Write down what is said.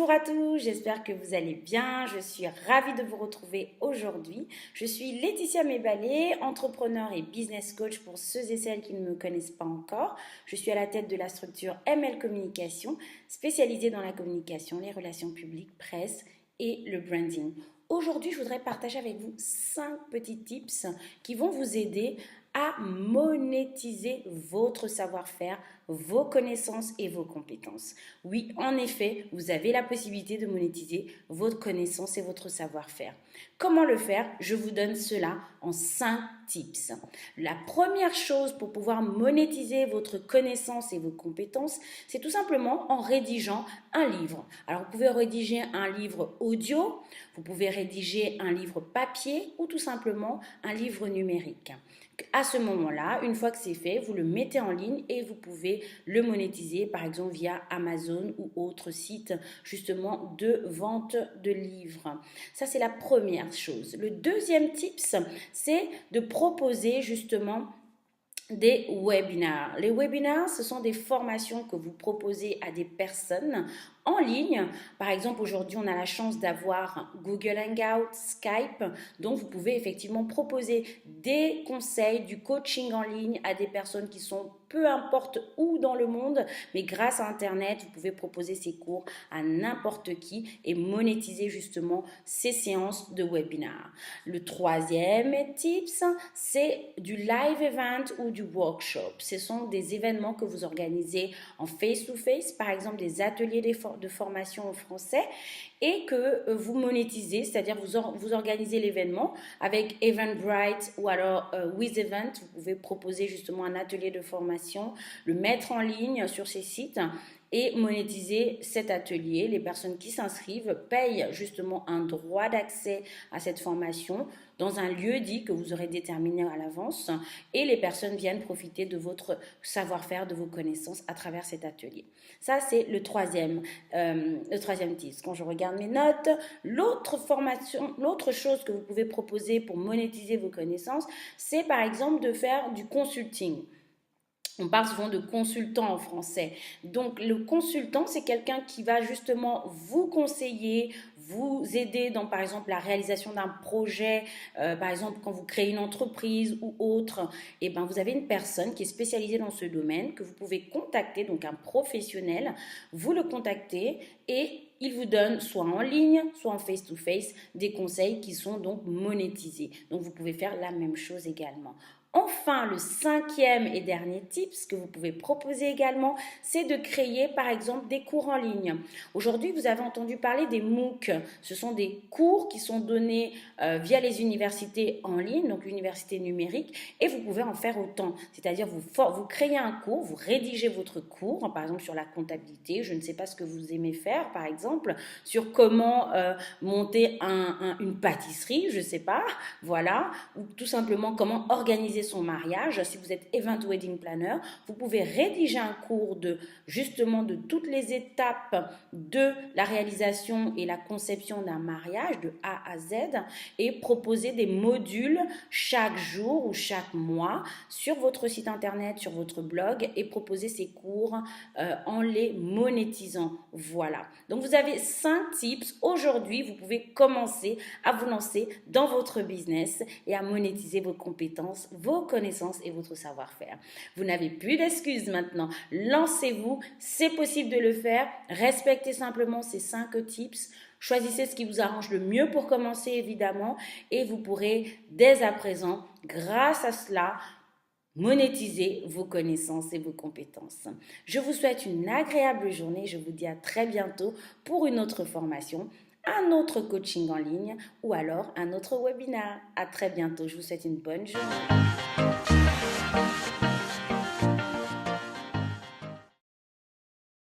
Bonjour à tous, j'espère que vous allez bien. Je suis ravie de vous retrouver aujourd'hui. Je suis Laetitia Mébalé, entrepreneur et business coach pour ceux et celles qui ne me connaissent pas encore. Je suis à la tête de la structure ML Communication, spécialisée dans la communication, les relations publiques, presse et le branding. Aujourd'hui, je voudrais partager avec vous 5 petits tips qui vont vous aider à monétiser votre savoir-faire, vos connaissances et vos compétences. Oui, en effet, vous avez la possibilité de monétiser votre connaissance et votre savoir-faire. Comment le faire? Je vous donne cela en 5 tips. La première chose pour pouvoir monétiser votre connaissance et vos compétences, c'est tout simplement en rédigeant un livre. Alors, vous pouvez rédiger un livre audio, vous pouvez rédiger un livre papier ou tout simplement un livre numérique. À ce moment-là, une fois que c'est fait, vous le mettez en ligne et vous pouvez le monétiser, par exemple via Amazon ou autres sites justement de vente de livres. Ça, c'est la première chose. Le deuxième tips, c'est de proposer justement des webinars. Les webinars, ce sont des formations que vous proposez à des personnes en ligne. Par exemple, aujourd'hui, on a la chance d'avoir Google Hangout, Skype. Donc, vous pouvez effectivement proposer des conseils, du coaching en ligne à des personnes qui sont peu importe où dans le monde, mais grâce à Internet, vous pouvez proposer ces cours à n'importe qui et monétiser justement ces séances de webinaire. Le troisième tips, c'est du live event ou du workshop. Ce sont des événements que vous organisez en face-to-face, par exemple des ateliers de formation en français et que vous monétisez, c'est-à-dire vous organisez l'événement avec Eventbrite ou alors WithEvent. Vous pouvez proposer justement un atelier de formation, le mettre en ligne sur ces sites et monétiser cet atelier. Les personnes qui s'inscrivent payent justement un droit d'accès à cette formation dans un lieu dit que vous aurez déterminé à l'avance et les personnes viennent profiter de votre savoir-faire, de vos connaissances à travers cet atelier. Ça, c'est le troisième tips. Quand je regarde mes notes, l'autre chose que vous pouvez proposer pour monétiser vos connaissances, c'est par exemple de faire du consulting. On parle souvent de consultant en français. Donc, le consultant, c'est quelqu'un qui va justement vous conseiller, vous aider dans, par exemple, la réalisation d'un projet. Par exemple, quand vous créez une entreprise ou autre, et ben, vous avez une personne qui est spécialisée dans ce domaine que vous pouvez contacter, donc un professionnel. Vous le contactez et il vous donne soit en ligne, soit en face-to-face des conseils qui sont donc monétisés. Donc, vous pouvez faire la même chose également. Enfin, le cinquième et dernier tips que vous pouvez proposer également, c'est de créer par exemple des cours en ligne. Aujourd'hui, vous avez entendu parler des MOOC. Ce sont des cours qui sont donnés via les universités en ligne, donc l'université numérique, et vous pouvez en faire autant. C'est-à-dire vous créez un cours, vous rédigez votre cours, par exemple sur la comptabilité, je ne sais pas ce que vous aimez faire, par exemple, sur comment monter une pâtisserie, je ne sais pas, voilà, ou tout simplement comment organiser son mariage. Si vous êtes event wedding planner, vous pouvez rédiger un cours justement de toutes les étapes de la réalisation et la conception d'un mariage de A à Z et proposer des modules chaque jour ou chaque mois sur votre site internet, sur votre blog et proposer ces cours en les monétisant. Voilà. Donc vous avez 5 tips. Aujourd'hui, vous pouvez commencer à vous lancer dans votre business et à monétiser vos compétences, vos connaissances et votre savoir-faire. Vous n'avez plus d'excuses maintenant. Lancez-vous, c'est possible de le faire. Respectez simplement ces 5 tips. Choisissez ce qui vous arrange le mieux pour commencer évidemment et vous pourrez dès à présent, grâce à cela, monétiser vos connaissances et vos compétences. Je vous souhaite une agréable journée. Je vous dis à très bientôt pour une autre formation, un autre coaching en ligne ou alors un autre webinaire. À très bientôt. Je vous souhaite une bonne journée.